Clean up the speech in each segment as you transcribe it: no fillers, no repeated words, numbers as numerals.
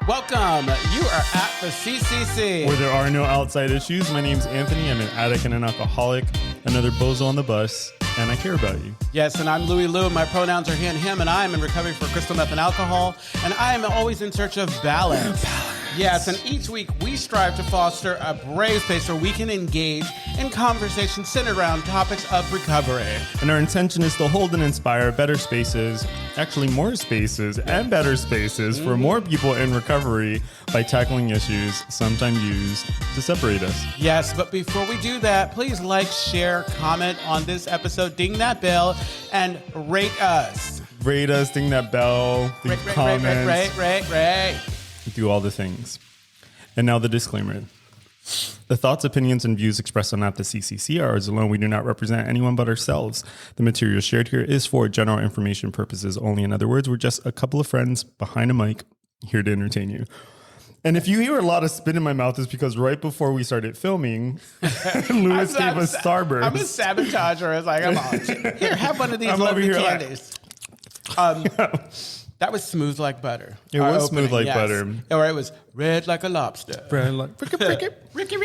Welcome. You are at the CCC. Where there are no outside issues. My name's Anthony. I'm an addict and an alcoholic, another bozo on the bus, and I care about you. Yes, and I'm LouiLou. My pronouns are he and him, and I am in recovery for crystal meth and alcohol, and I am always in search of balance. Yes, and each week we strive to foster a brave space where we can engage in conversations centered around topics of recovery. And our intention is to hold and inspire better spaces, actually more spaces and better spaces for more people in recovery by tackling issues sometimes used to separate us. Yes, but before we do that, please like, share, comment on this episode, ding that bell, and rate us. Rate us, ding that bell, leave comments. Rate. Do all the things. And now the disclaimer. The thoughts, opinions, and views expressed on At the CCC are ours alone. We do not represent anyone but ourselves. The material shared here is for general information purposes only. In other words, we're just a couple of friends behind a mic here to entertain you. And if you hear a lot of spit in my mouth, it's because right before we started filming, Louis gave us Starburst. I'm a sabotager. It's like, I'm on. Here, have one of these lovely candies. That was smooth like butter. It was smooth like butter. Or it was red like a lobster. Red like Ricky.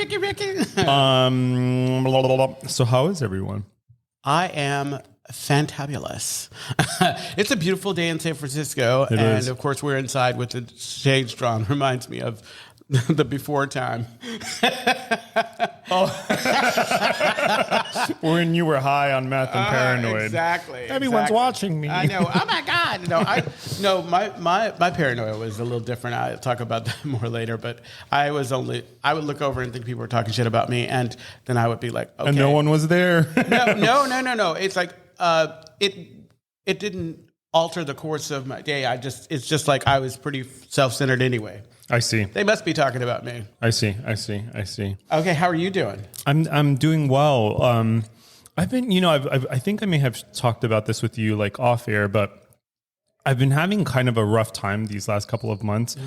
Blah, blah, blah. So how is everyone? I am fantabulous. It's a beautiful day in San Francisco. It and is. of course, we're inside with the shades drawn. Reminds me of the before time. When you were high on meth and paranoid. Exactly. Everyone's watching me. I know. Oh my God. My paranoia was a little different. I'll talk about that more later. But I would look over and think people were talking shit about me, and then I would be like, okay. And no one was there. No. It's like it didn't alter the course of my day. It's just like I was pretty self-centered anyway. I see. They must be talking about me. I see. Okay, how are you doing? I'm doing well. I've been, I think I may have talked about this with you like off air, but I've been having kind of a rough time these last couple of months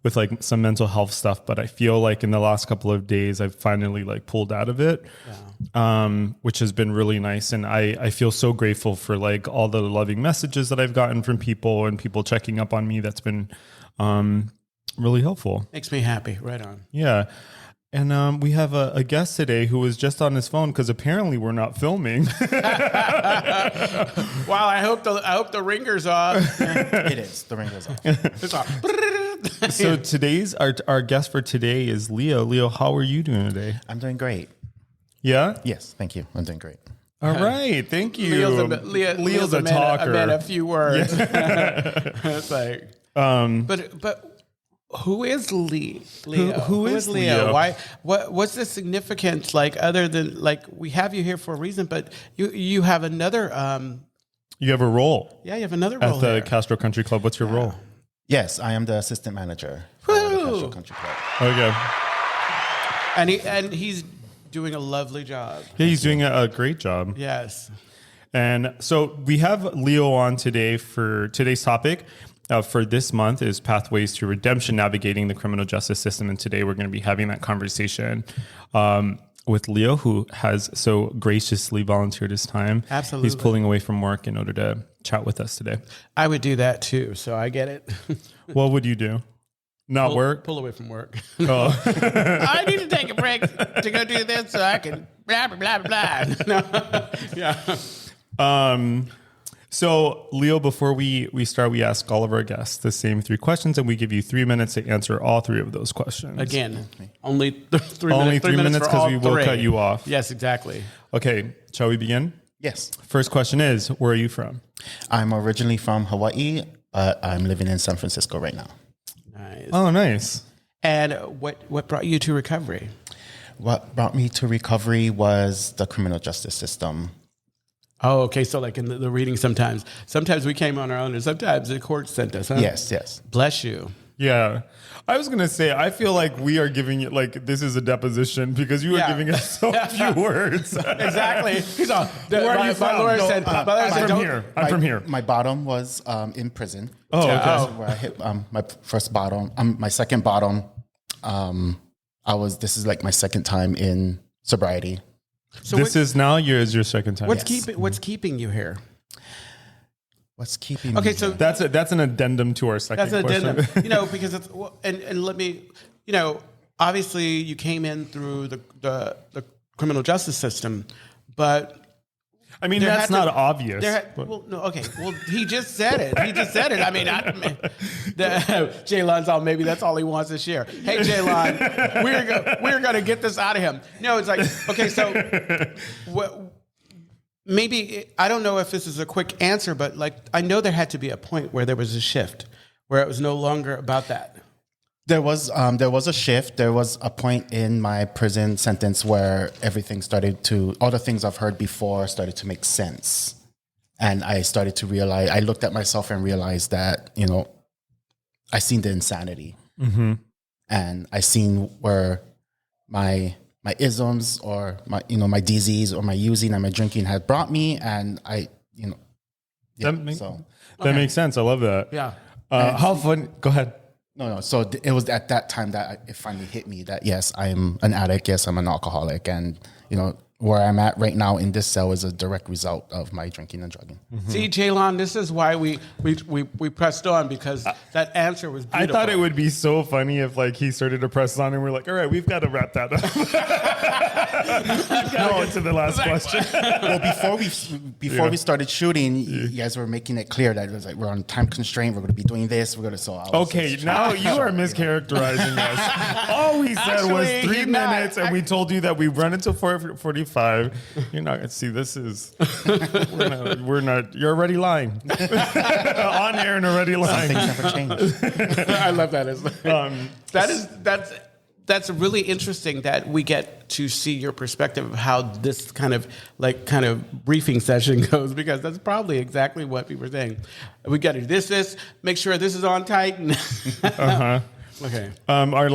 with like some mental health stuff, but I feel like in the last couple of days, I've finally like pulled out of it, which has been really nice. And I feel so grateful for like all the loving messages that I've gotten from people and people checking up on me. That's been, really helpful. Makes me happy. Right on. Yeah. And we have a guest today who was just on his phone because apparently we're not filming. Wow, I hope the ringer's off. It is. The ringer's off. It's off. So today's our guest for today is Leo. Leo, how are you doing today? I'm doing great. Yeah? Yes, thank you. I'm doing great. All right. Thank you. Leo's a talker. I meant a few words. Yeah. It's like, but who is Leo? Who is Leo? Why? What's the significance? Like, other than like, we have you here for a reason, but you have another. You have a role. Yeah, you have another role at the here. Castro Country Club. What's your role? Yes, I am the assistant manager for the Castro Country Club. Okay. And he's doing a lovely job. Yeah, he's doing a great job. Yes. And so we have Leo on today for today's topic. For this month is Pathways to Redemption, Navigating the Criminal Justice System. And today we're going to be having that conversation with Leo, who has so graciously volunteered his time. Absolutely. He's pulling away from work in order to chat with us today. I would do that too, so I get it. What would you do? Not work? Pull away from work. Oh. I need to take a break to go do this so I can blah, blah, blah, blah. No. Yeah. So, Leo, before we start, we ask all of our guests the same 3 questions, and we give you 3 minutes to answer all 3 of those questions. Again, only 3 minutes. Only 3 minutes because we will 3. cut you off. Yes, exactly. Okay, shall we begin? Yes. First question is, where are you from? I'm originally from Hawaii, but I'm living in San Francisco right now. Nice. Oh, nice. And what brought you to recovery? What brought me to recovery was the criminal justice system. Oh, okay. So like in the reading sometimes we came on our own and sometimes the court sent us, huh? Yes. Bless you. Yeah. I was going to say, I feel like we are giving it like this is a deposition because you are giving us so few words. Exactly. Where are you from? I'm from here. My bottom was in prison. Oh, okay. That's where I hit my first bottom. My second bottom. This is like my second time in sobriety. So this is now your second time. What's keeping you here? What's keeping me? Okay, so That's an addendum to our second that's an question. addendum. Because it's and let me, obviously you came in through the criminal justice system, but I mean, there that's had not to- obvious. well, no, okay. Well, he just said it. I mean, Jaylon's all, maybe that's all he wants to share. Hey, Jaylon, we're going to get this out of him. No, it's like, okay, so maybe, I don't know if this is a quick answer, but like, I know there had to be a point where there was a shift, where it was no longer about that. There was a shift. There was a point in my prison sentence where everything all the things I've heard before started to make sense. And I started to realize, I looked at myself and realized that, I seen the insanity. Mm-hmm. And I seen where my isms or my disease or my using and my drinking had brought me. And That makes sense. I love that. Yeah. How fun? Go ahead. No. So it was at that time that it finally hit me that, yes, I'm an addict. Yes, I'm an alcoholic. And, where I'm at right now in this cell is a direct result of my drinking and drugging. Mm-hmm. See, Jaylon, this is why we pressed on, because that answer was beautiful. I thought it would be so funny if like he started to press on and we're like, all right, we've got to wrap that up. No, to the last question. Well, before we started shooting, you guys were making it clear that it was like we're on time constraint. We're going to be doing this. We're going to. So okay, now you are mischaracterizing us. All we said was 3 minutes, and we told you that we run until 4:45. You're not going to see. This is we're not. You're already lying on air and already lying. Things never change. I love that. That's really interesting that we get to see your perspective of how this kind of briefing session goes, because that's probably exactly what people are saying. We got to do this, make sure this is on tight. Okay. Our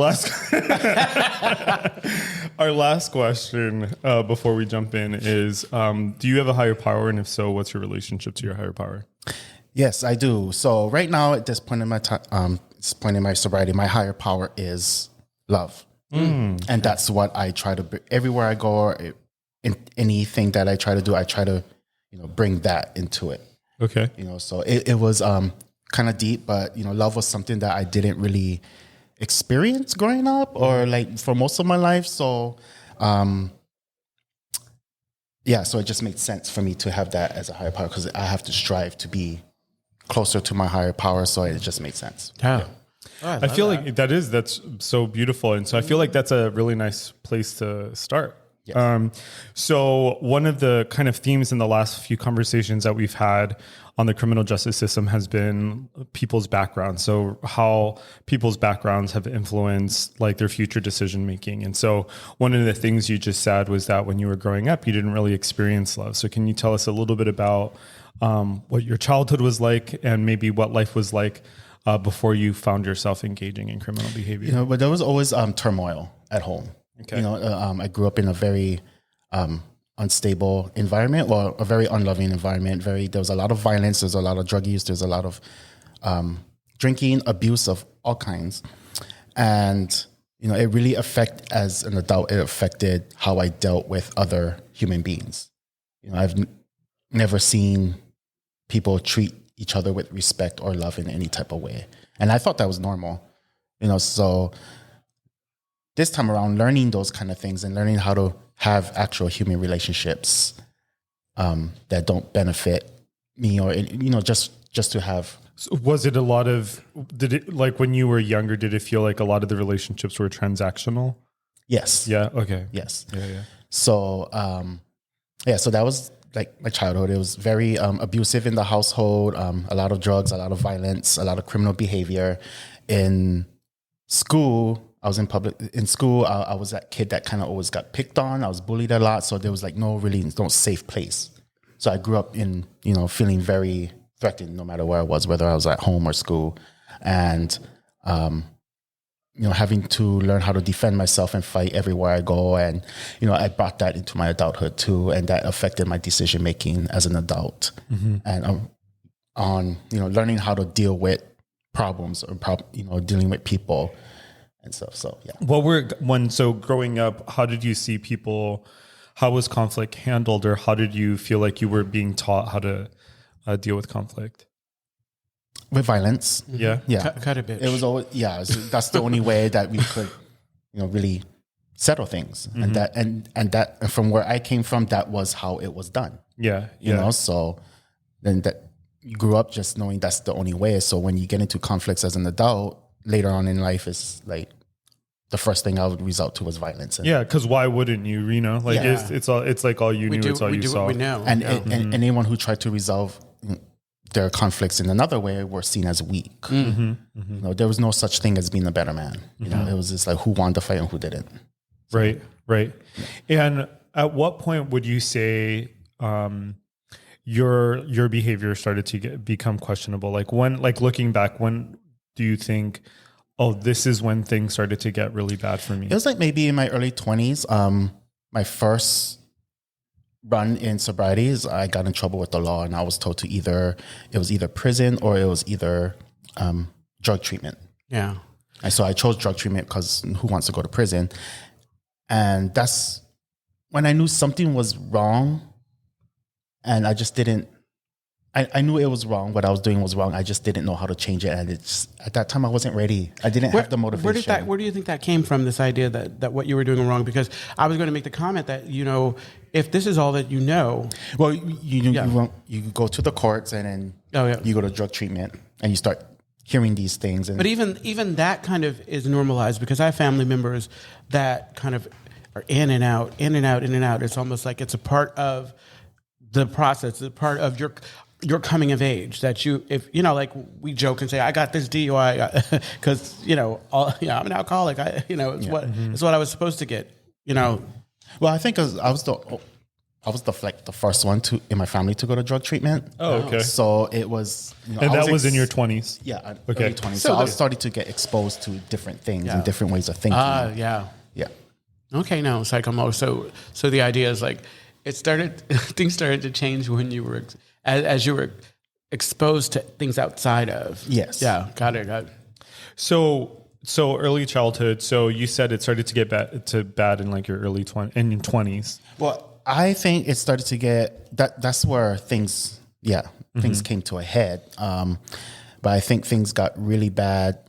last question before we jump in is: do you have a higher power, and if so, what's your relationship to your higher power? Yes, I do. So right now, at this point in my sobriety, my higher power is love, and that's what I try to everywhere I go, or in anything that I try to do, I try to bring that into it. Okay. So it was kind of deep, but love was something that I didn't really experience growing up, or like for most of my life. So so it just made sense for me to have that as a higher power, because I have to strive to be closer to my higher power. So it just made sense. Yeah. Oh, I feel like that's so beautiful. And so I feel like that's a really nice place to start. Yes. So one of the kind of themes in the last few conversations that we've had on the criminal justice system has been people's backgrounds. So how people's backgrounds have influenced like their future decision making. And so one of the things you just said was that when you were growing up, you didn't really experience love. So can you tell us a little bit about what your childhood was like, and maybe what life was like before you found yourself engaging in criminal behavior? But there was always turmoil at home. Okay. I grew up in a very unstable environment, or a very unloving environment. There was a lot of violence. There's a lot of drug use. There's a lot of drinking, abuse of all kinds. And, it really as an adult, it affected how I dealt with other human beings. I've never seen people treat each other with respect or love in any type of way. And I thought that was normal, so this time around, learning those kind of things and learning how to have actual human relationships that don't benefit me, or just to have. So was it did it, like when you were younger, did it feel like a lot of the relationships were transactional? Yes. Yeah. Okay. Yes. Yeah. So so that was like my childhood. It was very abusive in the household, a lot of drugs, a lot of violence, a lot of criminal behavior. In school, in school, I was that kid that kind of always got picked on. I was bullied a lot. So there was like no safe place. So I grew up in, feeling very threatened no matter where I was, whether I was at home or school. And, having to learn how to defend myself and fight everywhere I go. And, I brought that into my adulthood too. And that affected my decision-making as an adult. Mm-hmm. And on, learning how to deal with problems, or dealing with people and stuff. So, yeah. So growing up, how did you see people, how was conflict handled, or how did you feel like you were being taught how to deal with conflict? with violence. Yeah. Yeah. Cut a bitch. It was always, that's the only way that we could, really settle things. And that from where I came from, that was how it was done. Yeah. You know, so then that you grew up just knowing that's the only way. So when you get into conflicts as an adult later on in life, it's like the first thing I would resort to was violence. And, because why wouldn't you? You know, like it's like all you knew, it's all you saw. What we know. And anyone who tried to resolve their conflicts in another way were seen as weak. You know, there was no such thing as being a better man. You know, it was just like who won the fight and who didn't. Right. And at what point would you say your behavior started to become questionable? Like when, like looking back, when do you think, oh, this is when things started to get really bad for me? It was like maybe in my early 20s. My first run in sobrieties, I got in trouble with the law, and I was told it was either prison or it was either drug treatment. Yeah. And so I chose drug treatment because who wants to go to prison? And that's when I knew something was wrong, and I just didn't. I knew it was wrong. What I was doing was wrong. I just didn't know how to change it. And at that time, I wasn't ready. I didn't have the motivation. Where do you think that came from, this idea that what you were doing was wrong? Because I was going to make the comment that, if this is all that you know. Well, you go to the courts and then you go to drug treatment and you start hearing these things. But even that kind of is normalized, because I have family members that kind of are in and out. It's almost like it's a part of the process, a part of your coming of age, that like we joke and say, I got this DUI because, I'm an alcoholic. It's what I was supposed to get, Well, I think I was the first one in my family to go to drug treatment. Oh, okay. So it was, and that was in your 20s. Yeah. Okay. Early 20s. So I was starting to get exposed to different things and different ways of thinking. Yeah. Yeah. Okay. No, it's like almost. So the idea is like, things started to change when you were, as you were exposed to things outside of. Yes. Yeah. Got it. So early childhood. So you said it started to get bad in like your early 20s. Well, I think it started to get that's where things came to a head. But I think things got really bad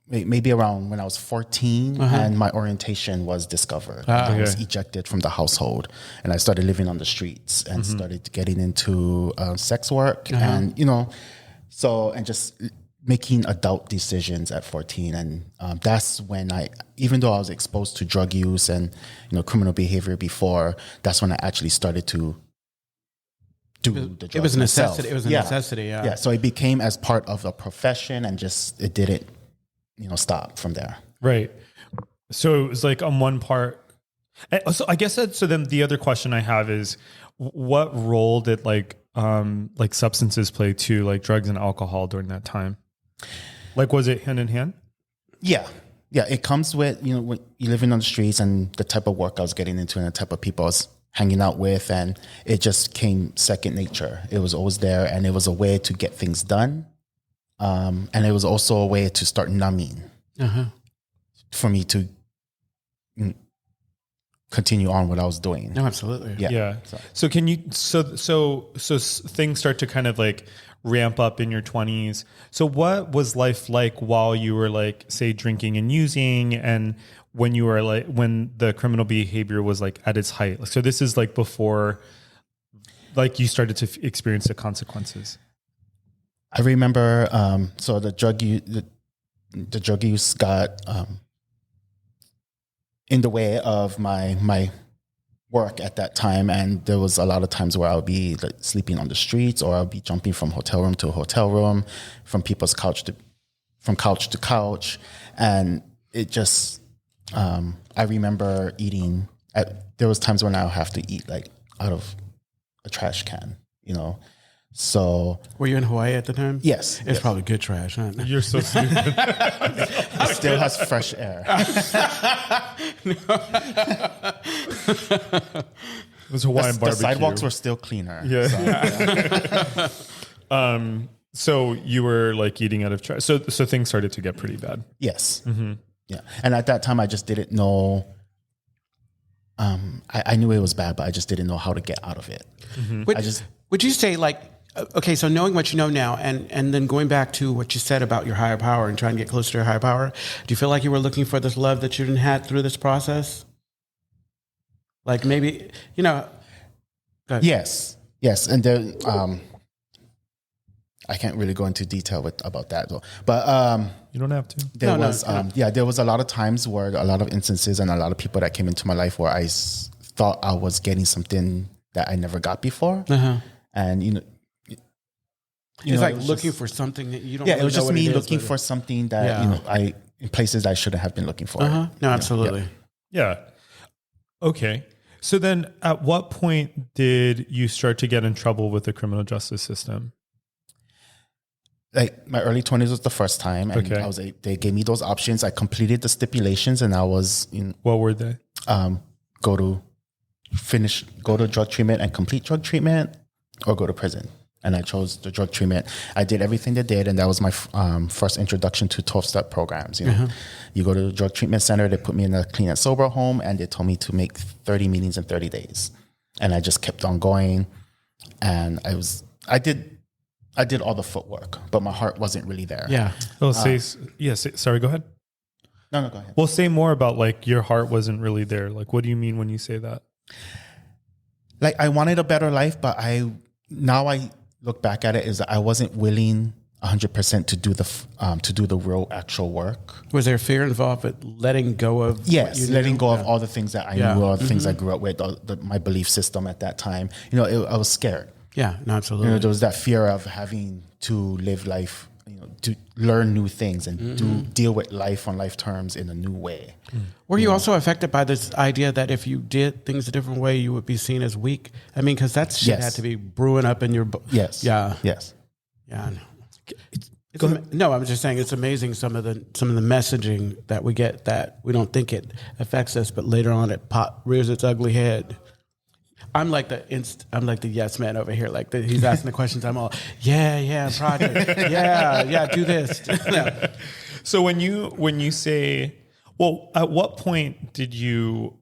maybe around when I was 14 and my orientation was discovered. I was ejected from the household and I started living on the streets and started getting into sex work and, and just making adult decisions at 14. And that's when even though I was exposed to drug use and, criminal behavior before, that's when I actually started to do the drugs. It was a necessity. Myself. It was a necessity. Yeah. Yeah. So it became as part of a profession and it didn't, stop from there. Right. So it was like on one part. So I guess so then the other question I have is, what role did like substances play too, like drugs and alcohol during that time? Like, was it hand in hand? Yeah. Yeah. It comes with, when you're living on the streets and the type of work I was getting into and the type of people I was hanging out with, and it just came second nature. It was always there, and it was a way to get things done. And it was also a way to start numbing for me to continue on what I was doing. No, absolutely. Yeah. So can you, so things start to kind of like ramp up in your 20s. So what was life like while you were like, say, drinking and using, and when you were like, when the criminal behavior was like at use height? So this is like before like you started to experience the consequences. I remember, so the drug use got in the way of my work at that time, and there was a lot of times where I would be like sleeping on the streets, or I would be jumping from hotel room to hotel room, from people's couch to couch, and it just. I remember eating. There was times when I would have to eat like out of a trash can, So, were you in Hawaii at the time? Yes. It's probably good trash, huh? You're so stupid. It still has fresh air. It was Hawaiian barbecue. The sidewalks were still cleaner. Yeah. So, so you were like eating out of trash. So things started to get pretty bad. Yes. Mm-hmm. Yeah. And at that time, I just didn't know. I knew it was bad, but I just didn't know how to get out of it. Mm-hmm. Would you say like Okay, so knowing what you know now, and then going back to what you said about your higher power and trying to get closer to your higher power, do you feel like you were looking for this love that you didn't have through this process? Like maybe, you know. Yes, and then I can't really go into detail about that though. But You don't have to. there was a lot of times where a lot of instances and a lot of people that came into my life where I thought I was getting something that I never got before, and it's like looking for something that you don't. Yeah, really it was know just what me it is, looking for something that I in places I shouldn't have been looking for. No, absolutely. Yeah. Okay. So then at what point did you start to get in trouble with the criminal justice system? Like my early 20s was the first time, and they gave me those options. I completed the stipulations, and I was in. What were they? Go to drug treatment and complete drug treatment, or go to prison. And I chose the drug treatment. I did everything they did, and that was my first introduction to 12-step programs. You go to the drug treatment center, they put me in a clean and sober home, and they told me to make 30 meetings in 30 days. And I just kept on going, and I did all the footwork, but my heart wasn't really there. Yeah. Well, sorry, go ahead. No, go ahead. Well, say more about like your heart wasn't really there. Like, what do you mean when you say that? Like I wanted a better life, but I look back at it is that I wasn't willing 100% to do the real actual work. Was there fear involved with letting go of? Yes, letting go of all the things that I knew, all the things I grew up with, my belief system at that time. I was scared. Yeah, no, absolutely. There was that fear of having to live life, to learn new things and to deal with life on life terms in a new way. Were you also affected by this idea that if you did things a different way, you would be seen as weak? I mean, because that shit had to be brewing up in your... Yes. Yeah. Yes. Yeah. No, I was just saying it's amazing some of the messaging that we get that we don't think it affects us, but later on it rears its ugly head. I'm like the yes man over here. Like he's asking the questions. I'm all project, do this. So when you say, well, at what point did you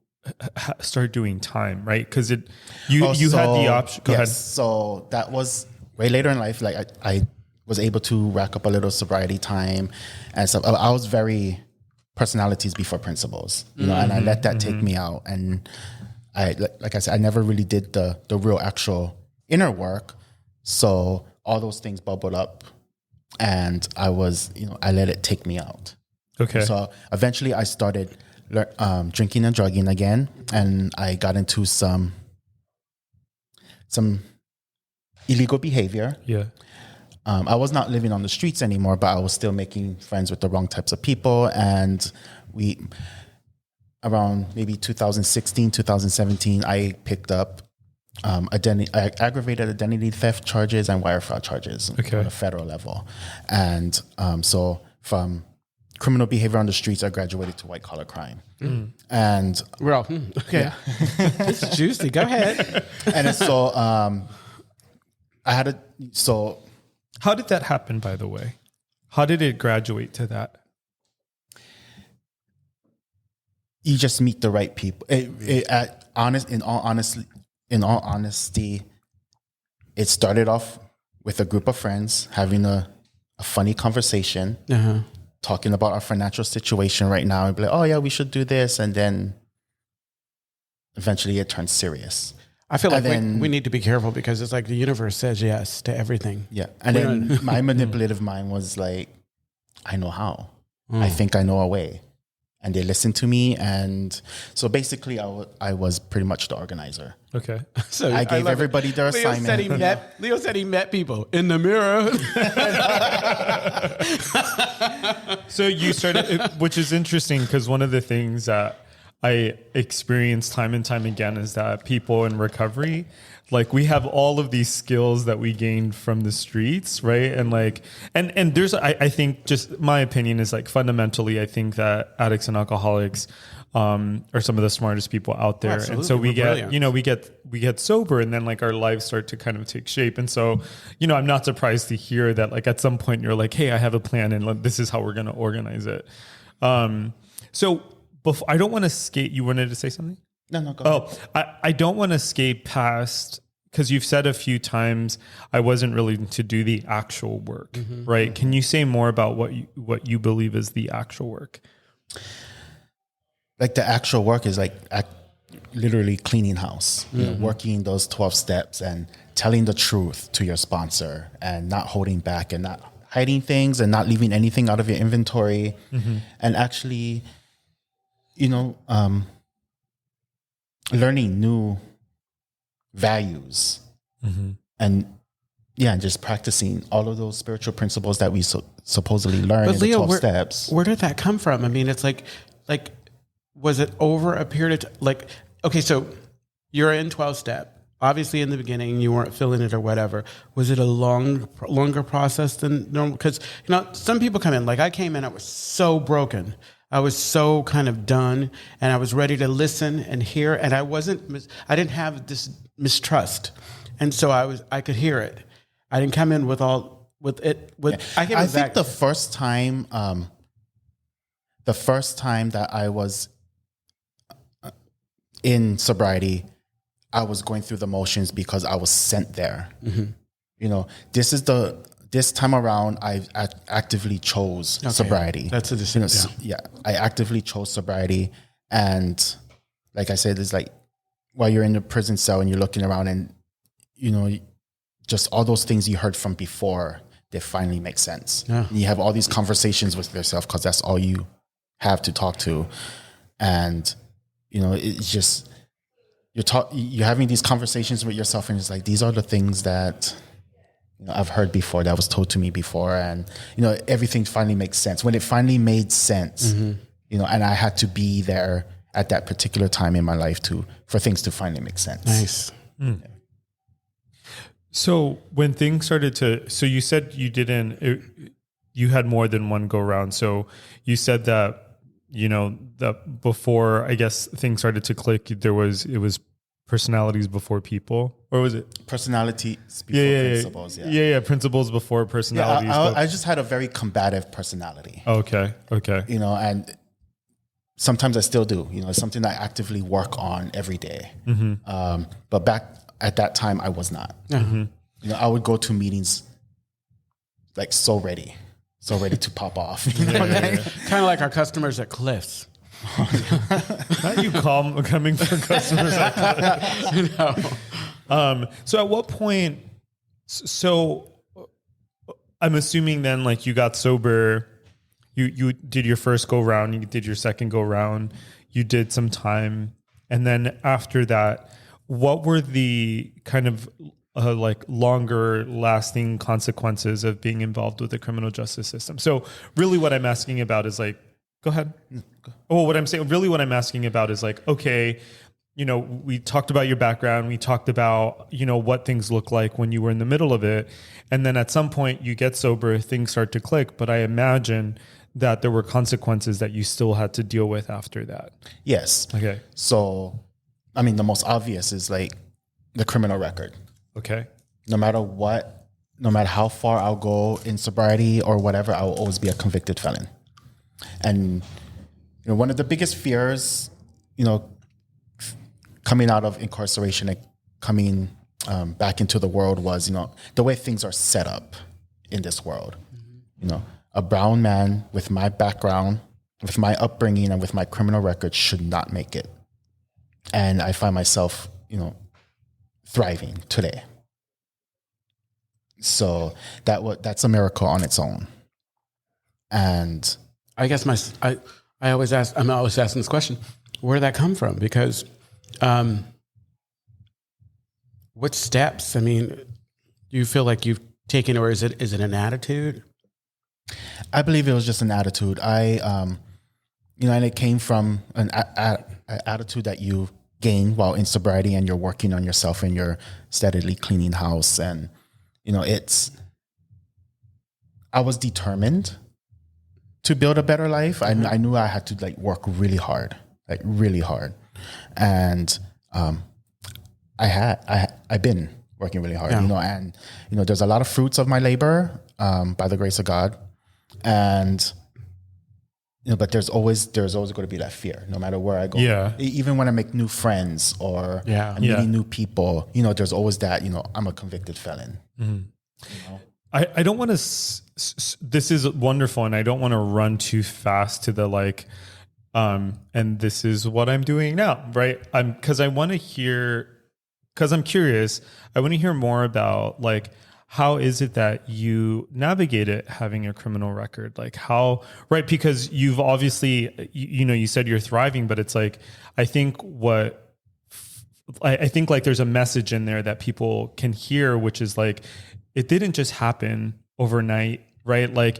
start doing time? Right, because you had the option. Go ahead. So that was way later in life. Like I was able to rack up a little sobriety time and stuff. I was very personalities before principles, and I let that take me out. And like I said, I never really did the real actual inner work. So all those things bubbled up, and I let it take me out. Okay. So eventually I started drinking and drugging again, and I got into some illegal behavior. Yeah. I was not living on the streets anymore, but I was still making friends with the wrong types of people. And around maybe 2016, 2017, I picked up aggravated identity theft charges and wire fraud charges on a federal level. And so from criminal behavior on the streets, I graduated to white collar crime. And we're all, okay. Yeah. It's juicy. Go ahead. And so how did that happen, by the way? How did it graduate to that? You just meet the right people. In all honesty, it started off with a group of friends having a funny conversation, talking about our financial situation right now, and be like, "Oh yeah, we should do this," and then eventually it turns serious. I feel like we need to be careful because it's like the universe says yes to everything. Yeah. And then my manipulative mind was like, I know how. I think I know a way. And they listened to me. And so basically I was pretty much the organizer. Okay. So I gave everybody their assignment. Leo said he met people in the mirror. So you started, which is interesting because one of the things that I experience time and time again is that people in recovery, like we have all of these skills that we gained from the streets, right? And like, and there's, I think just my opinion is like fundamentally, I think that addicts and alcoholics are some of the smartest people out there. Absolutely. And so we We're get, we get sober and then like our lives start to kind of take shape. And so, I'm not surprised to hear that like at some point you're like, hey, I have a plan and this is how we're going to organize it. So I don't want to skate. You wanted to say something? No, go ahead. I don't want to skate past because you've said a few times, I wasn't really to do the actual work, right? Can you say more about what you believe is the actual work? Like the actual work is like literally cleaning house, you know, working those 12 steps and telling the truth to your sponsor and not holding back and not hiding things and not leaving anything out of your inventory, and actually, you know, learning new values and just practicing all of those spiritual principles that we supposedly learn in the 12 steps. Where did that come from? I mean, it's like, was it over a period of okay, so you're in 12 step. Obviously in the beginning you weren't feeling it or whatever. Was it a longer process than normal? Because, you know, some people come in, like I came in, I was so broken. I was so kind of done, and I was ready to listen and hear, and I didn't have this mistrust. And so I could hear it. I didn't come in with it. I think the first time that I was in sobriety, I was going through the motions because I was sent there. You know, this time around, I actively chose sobriety. That's a decision. I actively chose sobriety. And like I said, it's like while you're in the prison cell and you're looking around and, you know, just all those things you heard from before, they finally make sense. Yeah. And you have all these conversations with yourself because that's all you have to talk to. And, you know, it's just, you're having these conversations with yourself and it's like, these are the things that, you know, I've heard before, that was told to me before. And, you know, everything finally makes sense. When it finally made sense, you know, and I had to be there at that particular time in my life for things to finally make sense. Nice. Yeah. So when things started so you said you had more than one go round. So you said that, you know, that before, I guess, things started to click, it was personalities before people, or was it personalities before principles? Yeah. Principles before personalities. I just had a very combative personality. Okay. You know, and sometimes I still do. You know, it's something I actively work on every day. But back at that time, I was not. You know, I would go to meetings like so ready to pop off. You know? Kind of like our customers at Cliffs. Not you coming for customers. You know. So at what point? So I'm assuming then, like, you got sober. You did your first go round. You did your second go round. You did some time, and then after that, what were the kind of like longer lasting consequences of being involved with the criminal justice system? So really what I'm asking about is like, go ahead. Oh, what I'm asking about is like, okay, you know, we talked about your background. We talked about, you know, what things look like when you were in the middle of it. And then at some point you get sober, things start to click. But I imagine that there were consequences that you still had to deal with after that. Yes. Okay. So, I mean, the most obvious is like the criminal record. Okay. No matter how far I'll go in sobriety or whatever, I will always be a convicted felon. And, you know, one of the biggest fears, you know, coming out of incarceration and coming back into the world was, you know, the way things are set up in this world. You know, a brown man with my background, with my upbringing, and with my criminal record should not make it. And I find myself, you know, thriving today. So that's a miracle on its own. And I guess I'm always asking this question, where did that come from? Because what steps? I mean, do you feel like you've taken, or is it an attitude? I believe it was just an attitude. You know, and it came from an attitude that you gain while in sobriety, and you're working on yourself and you're steadily cleaning house. And, you know, I was determined to build a better life. I knew I had to like work really hard. And I've been working really hard, you know, and, you know, there's a lot of fruits of my labor, by the grace of God. And, but there's always going to be that fear, no matter where I go. Yeah. Even when I make new friends or I'm meeting new people, there's always that. I'm a convicted felon. I don't want to. This is wonderful, and I don't want to run too fast to the like. And this is what I'm doing now, right? Because I want to hear. Because I'm curious, I want to hear more about like how is it that you navigate it having a criminal record? Like how, right? Because you've obviously, you said you're thriving, but it's like I think like there's a message in there that people can hear, which is like it didn't just happen overnight, right? Like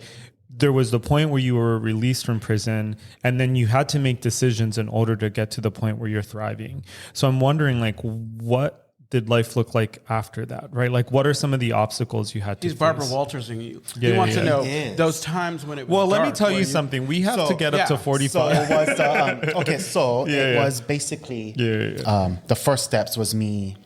there was the point where you were released from prison and then you had to make decisions in order to get to the point where you're thriving. So I'm wondering like what did life look like after that, right? Like what are some of the obstacles you had to face? He's Barbara Walters-ing you. He wants to know those times when it was let me dark, tell you something. We have to get up to 45. So it was basically the first steps was me,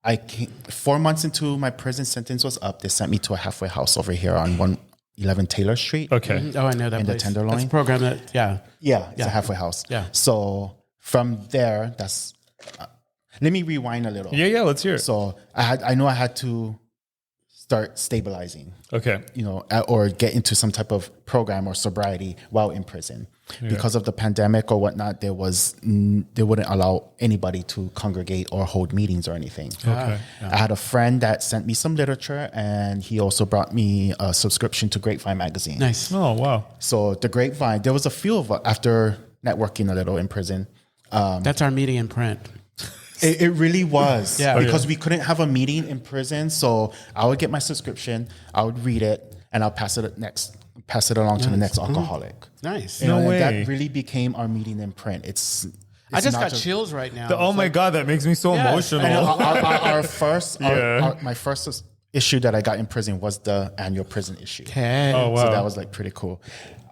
I came 4 months into my prison sentence was up. They sent me to a halfway house over here on 111 Taylor Street. Okay. Mm-hmm. Oh, I know that in place. the Tenderloin. That's a program that, it's a halfway house. Yeah. So from there, let me rewind a little. Yeah, let's hear it. So I know I had to start stabilizing. Okay. Or get into some type of program or sobriety while in prison. Because of the pandemic or whatnot, they wouldn't allow anybody to congregate or hold meetings or anything. Okay. I had a friend that sent me some literature, and he also brought me a subscription to Grapevine magazine. nice. Oh, wow. So the Grapevine, there was a few of us after networking a little in prison. That's our meeting in print. It really was. Because yeah. we couldn't have a meeting in prison. So I would get my subscription, I would read it, and I'll pass it along to the next alcoholic. Nice. No way. That really became our meeting in print. I just got chills right now. Oh my God, that makes me so emotional. My first issue that I got in prison was the annual prison issue. Okay. Oh, wow. So that was like pretty cool.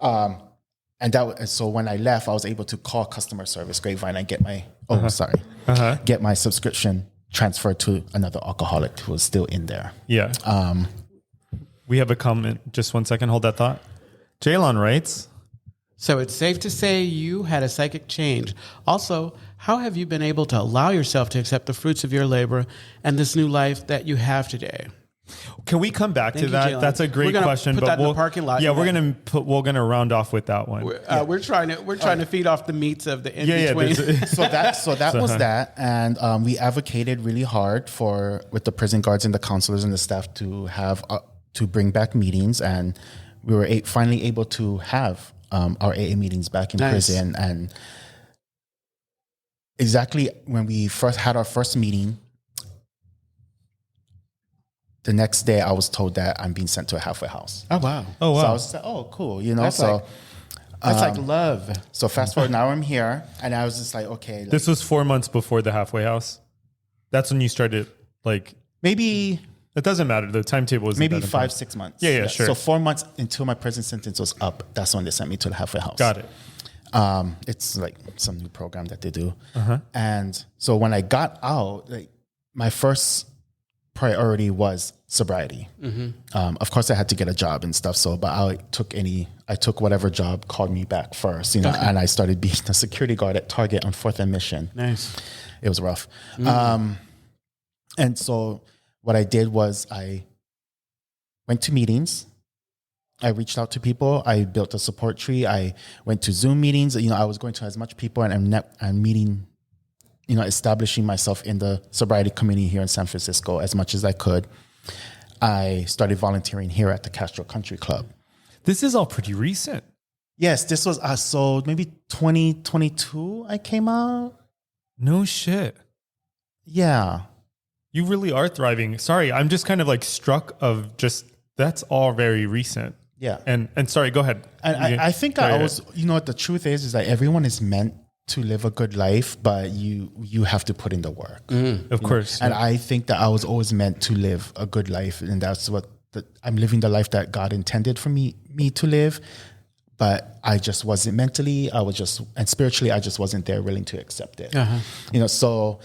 So when I left, I was able to call customer service Grapevine and get get my subscription transferred to another alcoholic who was still in there. Yeah. We have a comment. Just 1 second. Hold that thought. Jaylon writes, So it's safe to say you had a psychic change. Also, how have you been able to allow yourself to accept the fruits of your labor and this new life that you have today? can we come back to you, that? Jaylon. That's a great We're gonna question. put But that in the parking lot. Yeah, we're gonna round off with that one. We're trying to feed off the meats of the in between. So that was that, and we advocated really hard with the prison guards and the counselors and the staff to have to bring back meetings, and we were finally able to have our AA meetings back in prison. And exactly when we first had our first meeting, the next day I was told that I'm being sent to a halfway house. Oh wow! Oh wow! So I was like, oh cool, That's like love. So fast forward, now I'm here, and I was just like, okay. This was 4 months before the halfway house. That's when you started. Like maybe it doesn't matter. The timetable was maybe 5-6 months. Yeah, sure. So 4 months until my prison sentence was up. That's when they sent me to the halfway house. Got it. It's like some new program that they do. And so when I got out, my first priority was sobriety. Of course, I had to get a job and stuff. But I took whatever job called me back first, and I started being a security guard at Target on 4th and Mission. Nice. It was rough. And so what I did was I went to meetings. I reached out to people. I built a support tree. I went to Zoom meetings. I was going to as much people and meeting, establishing myself in the sobriety community here in San Francisco as much as I could. I started volunteering here at the Castro Country Club. This is all pretty recent. Yes, this was so maybe 2022 I came out. No shit. Yeah. You really are thriving. Sorry, I'm just kind of like struck of just that's all very recent. Yeah. And sorry, go ahead. And I think I was, the truth is that everyone is meant to live a good life, but you have to put in the work. Of course. And I think that I was always meant to live a good life, and that's what I'm living the life that God intended for me to live. But I just wasn't mentally, and spiritually, I just wasn't there willing to accept it. So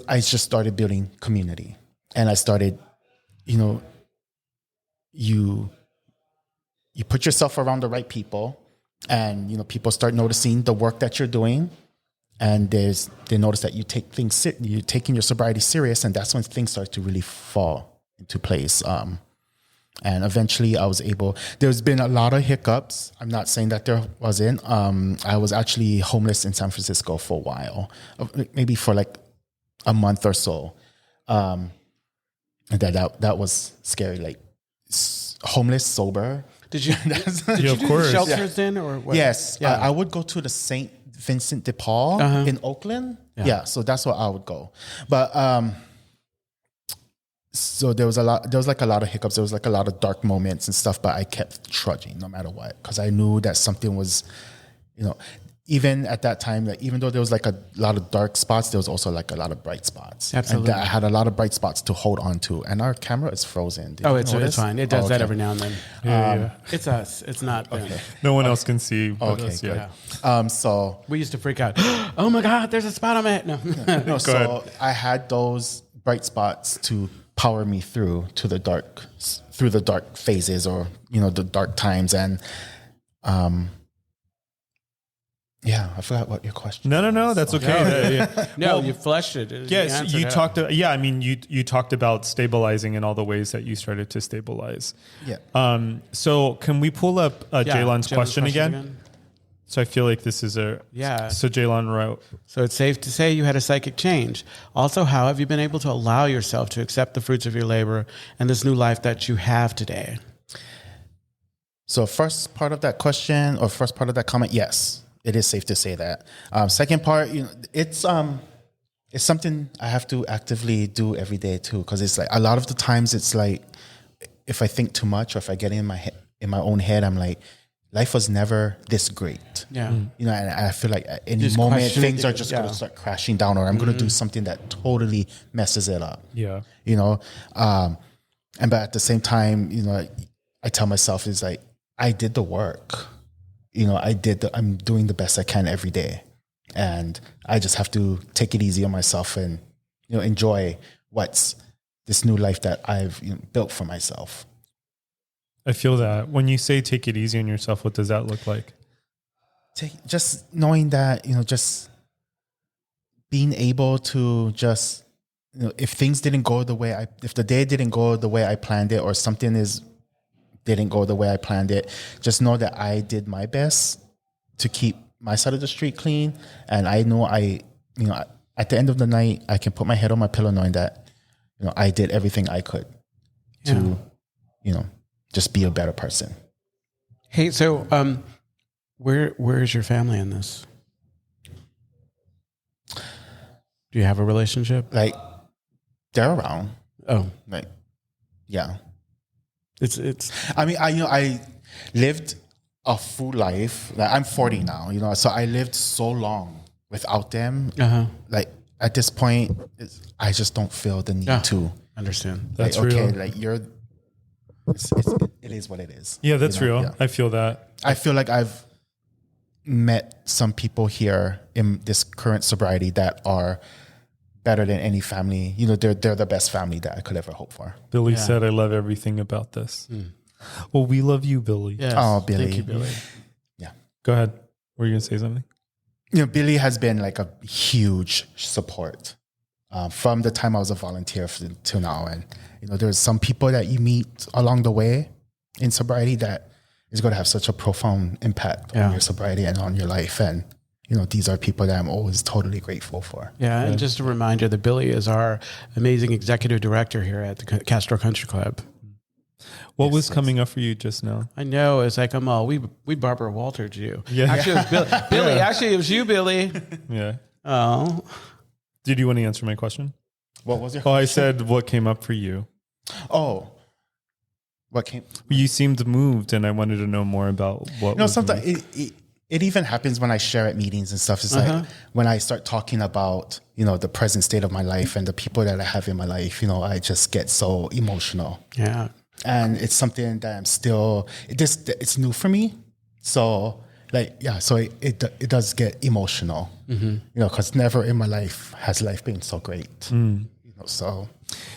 I just started building community, and I started, you put yourself around the right people, and people start noticing the work that you're doing, and they notice that you're taking your sobriety serious, and that's when things start to really fall into place. And eventually I was able, there's been a lot of hiccups. I'm not saying that there wasn't. I was actually homeless in San Francisco for a while, maybe for like a month or so. And that was scary, like homeless, sober. Did you of do course. shelters then, or what? Yes. I would go to the St. Vincent de Paul in Oakland. Yeah. So that's where I would go. But, so there was a lot of hiccups. There was like a lot of dark moments and stuff, but I kept trudging no matter what, because I knew that something was, even at that time, like even though there was like a lot of dark spots, there was also like a lot of bright spots. Absolutely. And I had a lot of bright spots to hold on to, and our camera is frozen. It's fine. It does that every now and then. Yeah. It's us. It's not them. No one else can see. But Okay, us, yeah. So We used to freak out. Oh my God, there's a spot on my head. No. so I had those bright spots to power me through the dark phases, or the dark times. And I forgot what your question No, was. that's okay. No, you fleshed it. Yes, you talked. You talked about stabilizing and all the ways that you started to stabilize. Yeah. So can we pull up Jaylon's question again? So I feel like this is So Jaylon wrote. So it's safe to say you had a psychic change. Also, how have you been able to allow yourself to accept the fruits of your labor and this new life that you have today? So first part of that question, or first part of that comment, yes, it is safe to say that. Second part, it's something I have to actively do every day too, because it's like a lot of the times it's like if I think too much, or if I get in my own head, I'm like, life was never this great. Yeah. And I feel like at any Just moment question things it, are just going to start crashing down, or I'm going to do something that totally messes it up. Yeah. But at the same time, I tell myself is like, I did the work. I'm doing the best I can every day. And I just have to take it easy on myself and, enjoy what's this new life that I've built for myself. I feel that. When you say take it easy on yourself, what does that look like? Just knowing that, just being able to just, if things didn't go if the day didn't go the way I planned it, or something didn't go the way I planned it, just know that I did my best to keep my side of the street clean. And I know at the end of the night, I can put my head on my pillow knowing that, I did everything I could to, just be a better person. Hey, so where is your family in this? Do you have a relationship? Like, they're around. Oh, Like, yeah. it's. I mean, I lived a full life. Like, I'm 40 now, so I lived so long without them. Like, at this point, I just don't feel the need to Understand. That's like, okay, real. like it is what it is. Yeah, that's real. Yeah. I feel that. I feel like I've met some people here in this current sobriety that are better than any family. They're the best family that I could ever hope for. Billy said, I love everything about this. Well, we love you, Billy. Yes. Oh, Billy. Thank you, Billy. Yeah. Go ahead. Were you going to say something? Billy has been like a huge support from the time I was a volunteer till now. And, there's some people that you meet along the way in sobriety that is going to have such a profound impact on your sobriety and on your life. And, these are people that I'm always totally grateful for. Yeah, and just a reminder that Billy is our amazing executive director here at the Castro Country Club. What was coming up for you just now? I know, it's like we Barbara Waltered you. Yeah. Actually, it was Billy. Billy, actually, it was you, Billy. Yeah. Oh. Did you want to answer my question? What was your Oh, I said, what came up for you? Oh. What came? You seemed moved, and I wanted to know more about what. Sometimes it even happens when I share at meetings and stuff. It's like when I start talking about, the present state of my life and the people that I have in my life, I just get so emotional. Yeah. And it's something that I'm still, it's new for me. So so it does get emotional, because never in my life has life been so great. So.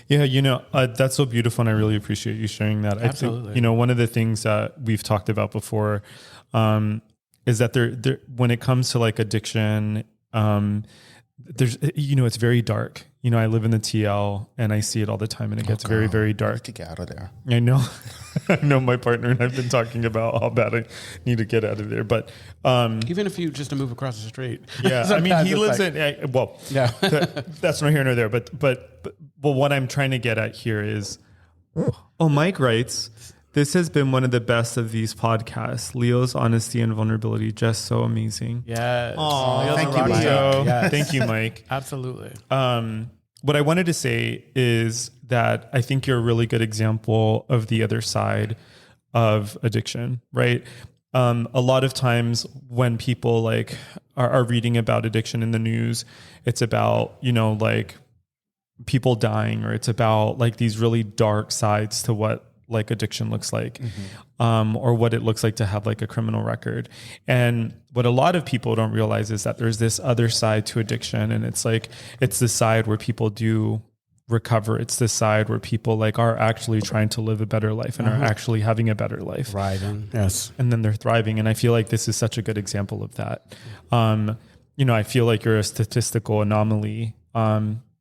Yeah, that's so beautiful, and I really appreciate you sharing that. Absolutely. I think, one of the things that we've talked about before is that there when it comes to like addiction, there's, it's very dark. I live in the TL and I see it all the time, and it gets very, very dark. To get out of there. I know. I know my partner and I've been talking about how bad I need to get out of there. But even if you just to move across the street. Yeah. I mean, he lives in, yeah. That's not here nor there. But what I'm trying to get at here is, Mike writes, this has been one of the best of these podcasts. Leo's honesty and vulnerability, just so amazing. Yes. Oh, thank you, Mike. Yes. Thank you, Mike. Absolutely. What I wanted to say is that I think you're a really good example of the other side of addiction, right? A lot of times when people like are reading about addiction in the news, it's about, like people dying, or it's about like these really dark sides to what like addiction looks like, or what it looks like to have like a criminal record. And what a lot of people don't realize is that there's this other side to addiction. And it's the side where people do recover. It's the side where people like are actually trying to live a better life and are actually having a better life. Thriving. Yes. And then they're thriving. And I feel like this is such a good example of that. I feel like you're a statistical anomaly.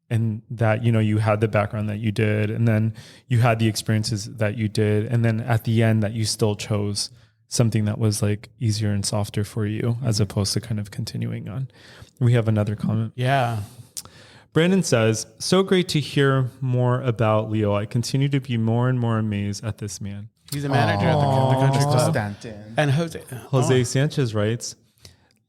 And that, you had the background that you did, and then you had the experiences that you did. And then at the end that you still chose something that was like easier and softer for you, as opposed to kind of continuing on. We have another comment. Yeah. Brandon says, so great to hear more about Leo. I continue to be more and more amazed at this man. He's a manager at the Country Club. Stanton. And Jose Sanchez writes,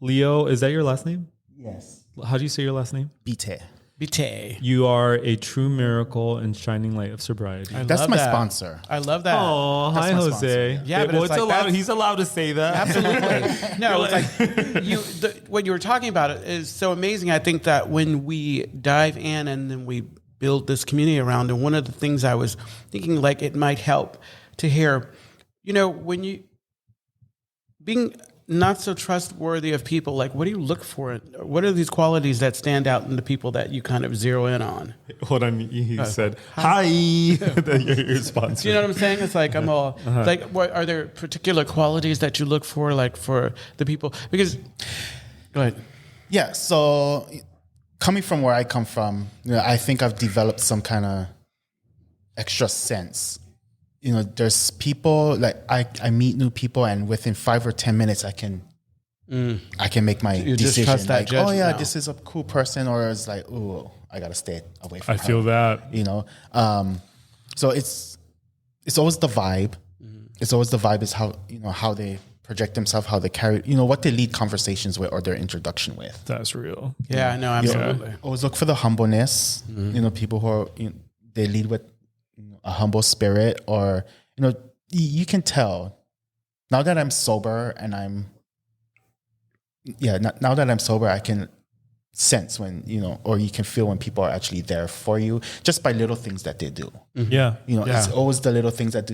Leo, is that your last name? Yes. How do you say your last name? Bite. Bite. You are a true miracle and shining light of sobriety. That's my sponsor. I love that. Oh, hi, my Jose. sponsor, Yeah, but it's like he's allowed to say that. Absolutely. No, it's like what you were talking about is so amazing. I think that when we dive in and then we build this community around, and one of the things I was thinking like it might help to hear, when you being not so trustworthy of people, like what do you look for? What are these qualities that stand out in the people that you kind of zero in on? Hold on, he said, hi, that you're your sponsor. Do you know what I'm saying? It's like, I'm all, like, what are there particular qualities that you look for, like for the people? Because, go ahead. Yeah, so coming from where I come from, I think I've developed some kind of extra sense. There's people like I meet new people, and within 5 or 10 minutes, I can make my you decision. Just trust that like, oh yeah, now. this is a cool person, or it's like, oh, I gotta stay away from. I feel that. So it's always the vibe. It's always the vibe is how they project themselves, how they carry, what they lead conversations with or their introduction with. That's real. Yeah, no, absolutely. Always look for the humbleness. People who are they lead with a humble spirit, or you can tell now that I'm sober, and now that I'm sober, I can sense when or you can feel when people are actually there for you just by little things that they do. It's always the little things that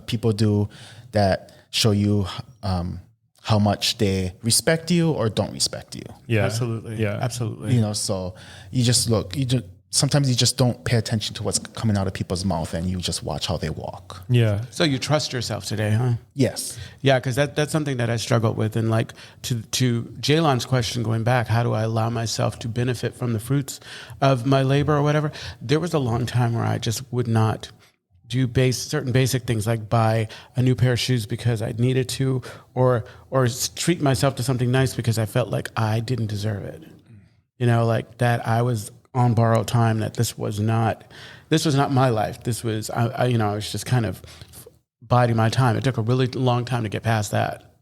people do that show you how much they respect you or don't respect you. Yeah, absolutely. Yeah, absolutely. So you just look. Sometimes you just don't pay attention to what's coming out of people's mouth, and you just watch how they walk. Yeah. So you trust yourself today, huh? Yes. Yeah, because that's something that I struggled with. And like to Jaylon's question going back, how do I allow myself to benefit from the fruits of my labor or whatever? There was a long time where I just would not do certain basic things like buy a new pair of shoes because I needed to, or treat myself to something nice because I felt like I didn't deserve it. Like that I was on borrowed time, that this was not my life. This was, I was just kind of biding my time. It took a really long time to get past that.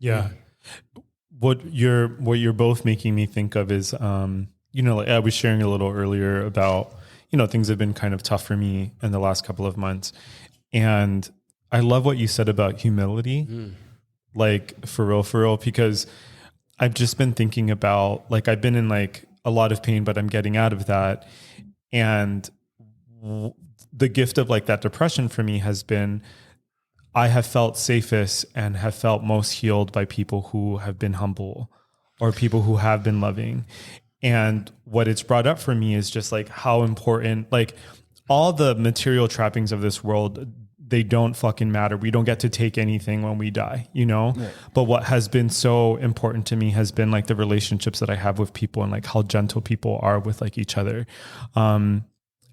Yeah. What you're both making me think of is, like I was sharing a little earlier about, things have been kind of tough for me in the last couple of months. And I love what you said about humility, like for real, because I've just been thinking about, like, I've been in like a lot of pain, but I'm getting out of that. And the gift of like that depression for me has been, I have felt safest and have felt most healed by people who have been humble or people who have been loving. And what it's brought up for me is just like how important, like all the material trappings of this world they don't fucking matter. We don't get to take anything when we die, you know? Right. But what has been so important to me has been like the relationships that I have with people and like how gentle people are with like each other. And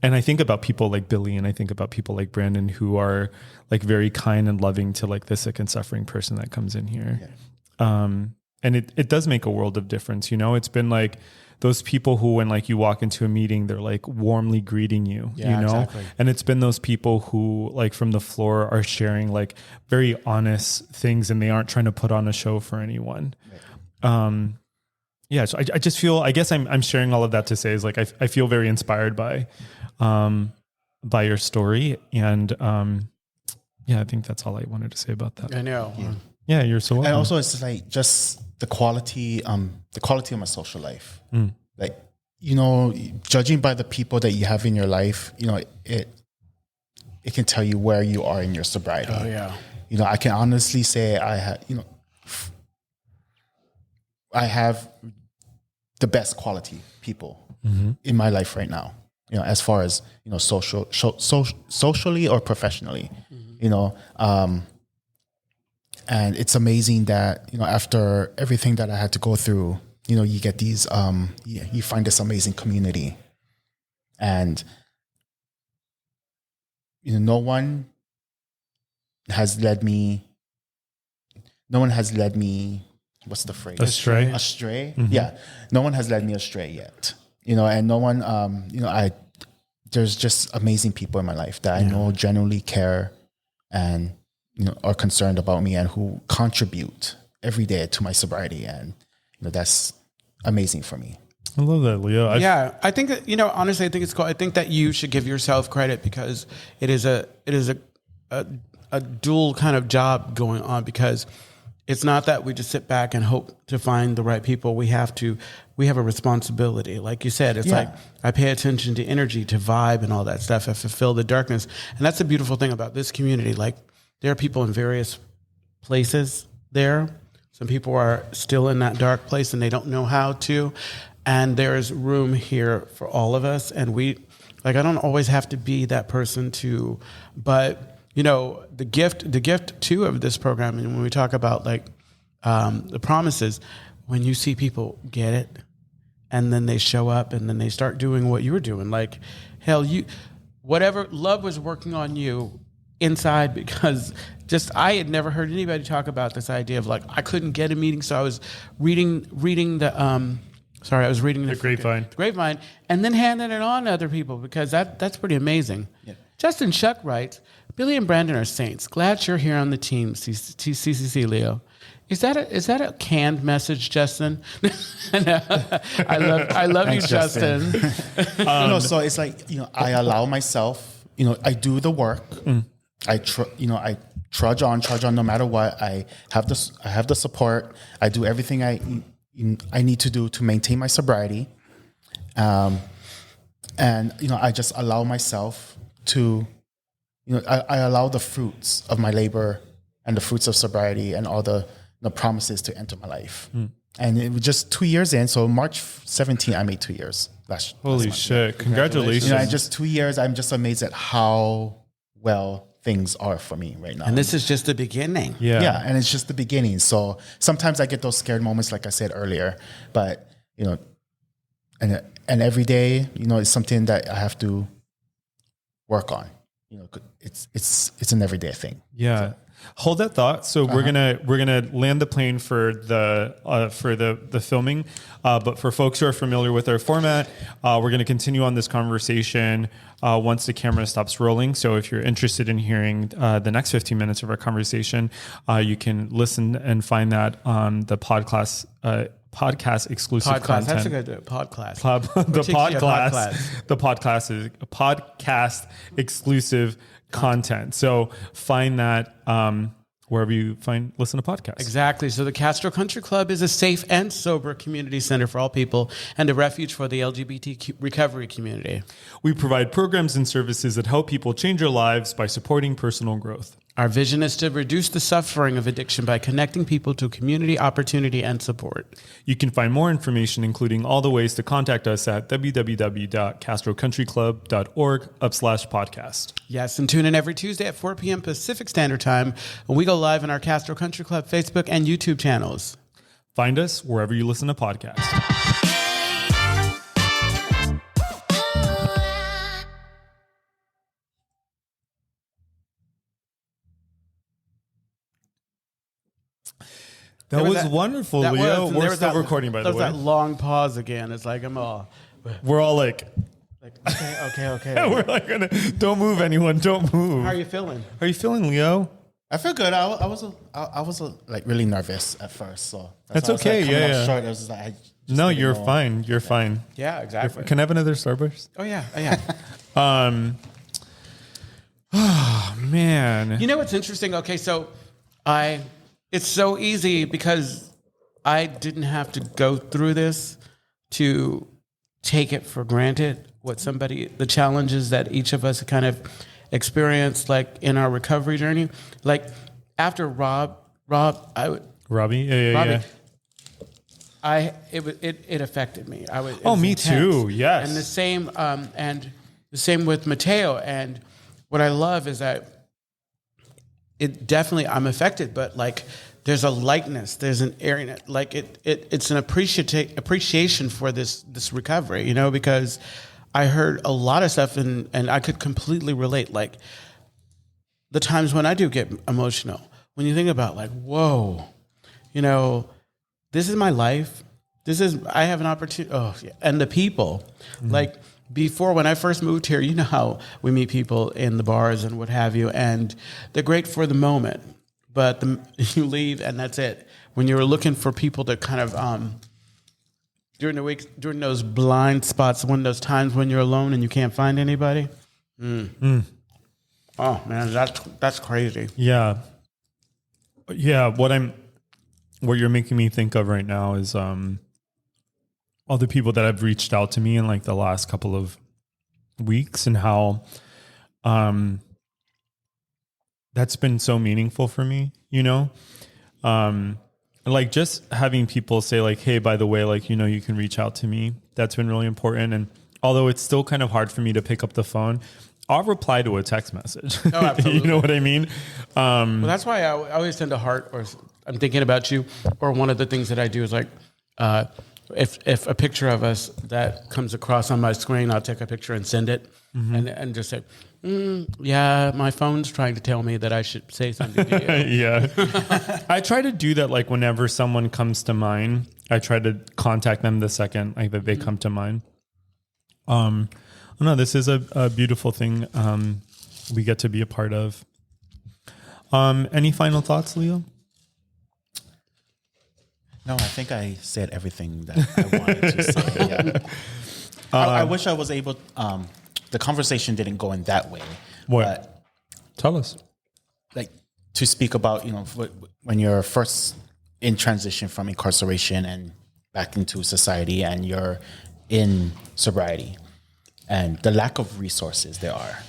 I think about people like Billy, and I think about people like Brandon, who are like very kind and loving to like the sick and suffering person that comes in here. Yeah. And it does make a world of difference. You know, it's been like those people who, when like you walk into a meeting, they're like warmly greeting you, you know? Exactly. And it's been those people who like from the floor are sharing like very honest things, and they aren't trying to put on a show for anyone. Right. Yeah. So I just feel, I guess I'm sharing all of that to say is like, I feel very inspired by your story. And, yeah, I think that's all I wanted to say about that. I know. Yeah, you're so welcome. And also it's like just the quality of my social life. Like, you know, judging by the people that you have in your life, you know, it can tell you where you are in your sobriety. Oh yeah. You know, I can honestly say I have the best quality people in my life right now. You know, as far as, you know, socially or professionally, you know, and it's amazing that, you know, after everything that I had to go through, you know, you get these, you find this amazing community, and, you know, no one has led me, what's the phrase? Astray. Mm-hmm. Yeah. No one has led me astray yet, you know, and no one, you know, there's just amazing people in my life that I know genuinely care and, you know, are concerned about me and who contribute every day to my sobriety. And, you know, that's amazing for me. I love that, Leo. I think that, you know, honestly, I think it's cool. I think that you should give yourself credit, because it is a dual kind of job going on, because it's not that we just sit back and hope to find the right people. We have a responsibility. Like you said, it's like I pay attention to energy, to vibe and all that stuff. I fulfill the darkness. And that's the beautiful thing about this community. Like, there are people in various places there. Some people are still in that dark place and they don't know how to. And there's room here for all of us. And I don't always have to be that person but you know, the gift too of this program, and when we talk about like the promises, when you see people get it, and then they show up, and then they start doing what you were doing, like, hell, whatever love was working on you inside, because I had never heard anybody talk about this idea of like, I couldn't get a meeting, so I was reading the grapevine, and then handing it on to other people, because that's pretty amazing. Yeah. Justin Shuck writes, Billy and Brandon are saints. Glad you're here on the team, CCC Leo. Is that a canned message, Justin? No, I love you, Justin. No, so it's like, you know, I allow myself, you know, I do the work. I trudge on no matter what. I have the support. I do everything I need to do to maintain my sobriety. And, you know, I just allow myself to, you know, I allow the fruits of my labor and the fruits of sobriety and all the promises to enter my life. And it was just 2 years in. So March 17th, I made 2 years. Holy shit. Congratulations. You know, just 2 years, I'm just amazed at how well things are for me right now. And this is just the beginning. Yeah. And it's just the beginning. So sometimes I get those scared moments, like I said earlier, but, you know, and every day, you know, it's something that I have to work on. You know, it's an everyday thing. Yeah. So. Hold that thought. So we're gonna land the plane for the filming, but for folks who are familiar with our format, we're gonna continue on this conversation once the camera stops rolling. So if you're interested in hearing the next 15 minutes of our conversation, you can listen and find that on the podcast exclusive content. That's a good podcast. The podcast exclusive content. So find that wherever you listen to podcasts. Exactly. So the Castro Country Club is a safe and sober community center for all people and a refuge for the LGBT recovery community. We provide programs and services that help people change their lives by supporting personal growth. Our vision is to reduce the suffering of addiction by connecting people to community, opportunity, and support. You can find more information, including all the ways to contact us at www.castrocountryclub.org/podcast. Yes, and tune in every Tuesday at 4 p.m. Pacific Standard Time when we go live on our Castro Country Club Facebook and YouTube channels. Find us wherever you listen to podcasts. That was wonderful, Leo. We're still recording, by the way. There's that long pause again. It's like we're all like okay. we're like, don't move, anyone. Don't move. How are you feeling? How are you feeling, Leo? I feel good. I was like really nervous at first, so that's okay. Yeah. Short. I was like, no, you're fine. You're fine. Yeah, exactly. Can I have another Starburst? Oh yeah. Oh man. You know what's interesting? Okay, so it's so easy because I didn't have to go through this to take it for granted. The challenges that each of us kind of experienced, like in our recovery journey. Like after Robbie, Yeah. It affected me. Me too. Yes. And the same with Mateo. And what I love is that it definitely, I'm affected, but like there's a lightness, there's an airiness, like it's an appreciation for this recovery, because I heard a lot of stuff and I could completely relate. Like the times when I do get emotional, when you think about like, whoa, this is my life. I have an opportunity. Oh, yeah. And the people, like before, when I first moved here, you know how we meet people in the bars and what have you, and they're great for the moment, but you leave and that's it. When you're looking for people to kind of, during the week, during those blind spots, one of those times when you're alone and you can't find anybody. Oh man, that's crazy. Yeah. What you're making me think of right now is, all the people that have reached out to me in like the last couple of weeks and how that's been so meaningful for me, like just having people say like, hey, by the way, like, you can reach out to me. That's been really important. And although it's still kind of hard for me to pick up the phone, I'll reply to a text message. Oh, absolutely. You know what I mean? Well, that's why I always tend to heart, or I'm thinking about you, or one of the things that I do is like, if a picture of us that comes across on my screen, I'll take a picture and send it, and just say, yeah, my phone's trying to tell me that I should say something to you. Yeah. I try to do that, like whenever someone comes to mind, I try to contact them the second like that they come to mind. No, this is a beautiful thing we get to be a part of. Any final thoughts, Leo? No, I think I said everything that I wanted to say. Yeah. I wish I was able. The conversation didn't go in that way. What? But, tell us. Like to speak about, when you're first in transition from incarceration and back into society, and you're in sobriety, and the lack of resources there are.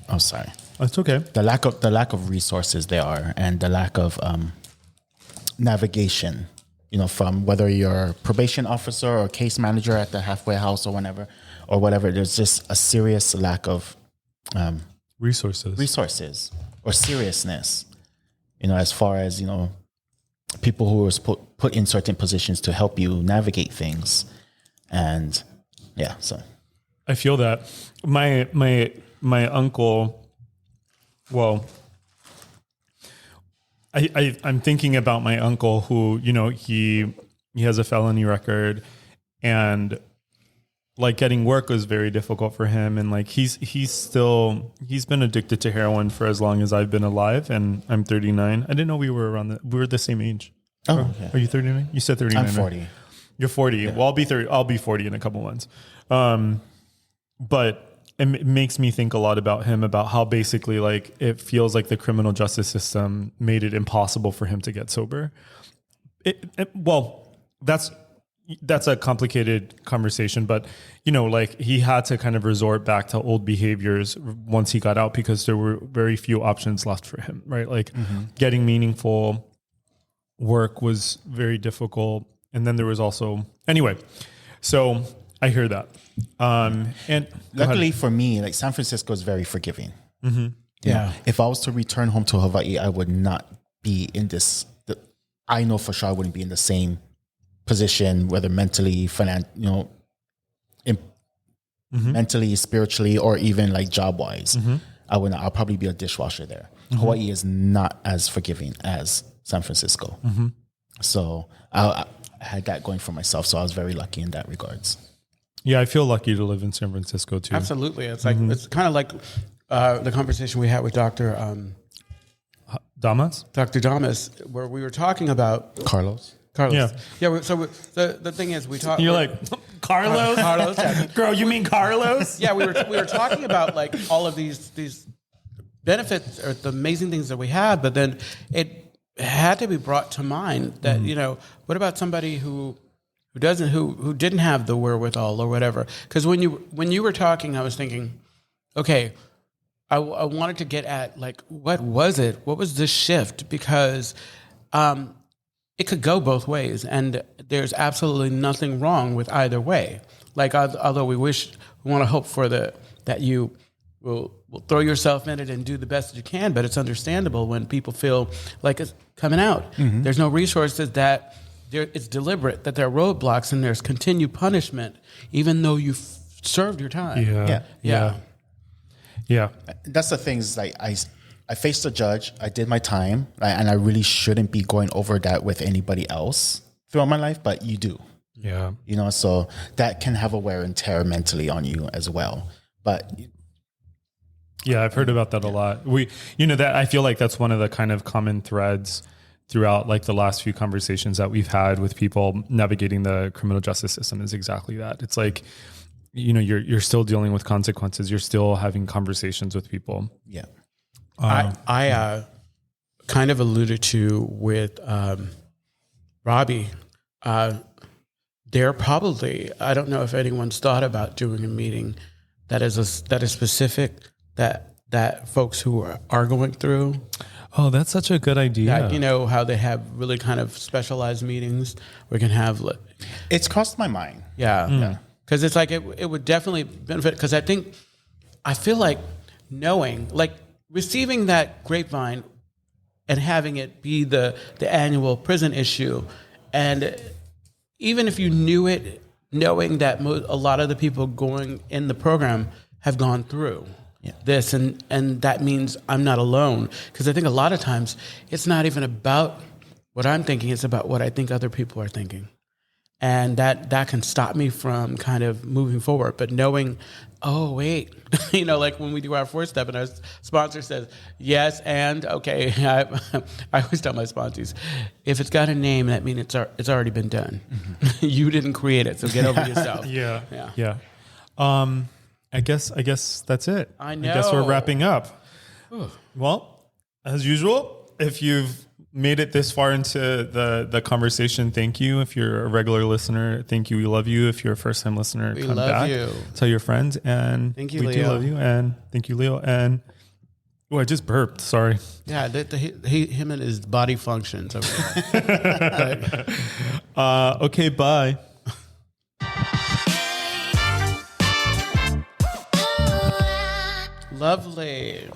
Oh, sorry. That's okay. The lack of resources there are, and the lack of navigation, from whether you're a probation officer or case manager at the halfway house or whatever, there's just a serious lack of resources or seriousness, as far as, people who was put in certain positions to help you navigate things. And yeah, so I feel that my uncle, well, I'm thinking about my uncle who, he has a felony record, and like getting work was very difficult for him. And like, he's been addicted to heroin for as long as I've been alive, and I'm 39. I didn't know we were the same age. Oh, okay. Are you 39? You said 39. I'm 40. Right? You're 40. Yeah. Well, I'll be 30. I'll be 40 in a couple months. But it makes me think a lot about him, about how basically like it feels like the criminal justice system made it impossible for him to get sober. Well, that's that's a complicated conversation, but like he had to kind of resort back to old behaviors once he got out because there were very few options left for him, right? Like getting meaningful work was very difficult. And then there was also, anyway, so I hear that. And luckily for me, like San Francisco is very forgiving. Yeah. You know, if I was to return home to Hawaii, I would not be in this. I know for sure I wouldn't be in the same position, whether mentally, mentally, spiritually, or even like job wise. I'll probably be a dishwasher there. Hawaii is not as forgiving as San Francisco. So I had that going for myself. So I was very lucky in that regards. Yeah, I feel lucky to live in San Francisco too. Absolutely. It's like, it's kind of like the conversation we had with Dr. Damas? Dr. Damas, where we were talking about Carlos. Yeah. So the thing is, we talked. You're like, Carlos? Carlos. Yeah. Girl, you mean Carlos? Yeah, we were talking about like all of these benefits or the amazing things that we had, but then it had to be brought to mind that what about somebody who didn't have the wherewithal or whatever? Because when you were talking, I was thinking, okay, I wanted to get at like what was it? What was this shift? Because it could go both ways, and there's absolutely nothing wrong with either way. Like, although we want to hope for that you will throw yourself in it and do the best that you can, but it's understandable when people feel like it's coming out. There's no resources that it's deliberate, that there are roadblocks and there's continued punishment, even though you've served your time. Yeah. That's the thing is like I faced a judge. I did my time, and I really shouldn't be going over that with anybody else throughout my life, but you do. Yeah. So that can have a wear and tear mentally on you as well. But yeah, I've heard about that a lot. That I feel like that's one of the kind of common threads throughout like the last few conversations that we've had with people navigating the criminal justice system is exactly that. It's like, you're still dealing with consequences. You're still having conversations with people. Yeah. I kind of alluded to with Robbie. There probably, I don't know if anyone's thought about doing a meeting that is specific that folks who are going through. Oh, that's such a good idea. How they have really kind of specialized meetings. We can have. It's crossed my mind. Yeah. Because it's like it would definitely benefit. Because I feel like knowing, like receiving that grapevine and having it be the annual prison issue, and even if you knew it, knowing that a lot of the people going in the program have gone through this, and that means I'm not alone. Because I think a lot of times it's not even about what I'm thinking; it's about what I think other people are thinking. And that can stop me from kind of moving forward. But knowing, oh, wait, like when we do our 4-step and our sponsor says, yes, and okay, I always tell my sponsors, if it's got a name, that means it's already been done. You didn't create it, so get over yourself. Yeah. I guess that's it. I know. I guess we're wrapping up. Well, as usual, if you've made it this far into the conversation, thank you. If you're a regular listener, thank you. We love you. If you're a first time listener, we come love back. you. Tell your friends, and thank you, we Leo. do love you. And thank you, Leo. And I just burped. Sorry. Yeah, him and his body functions over there. Okay, bye. Lovely.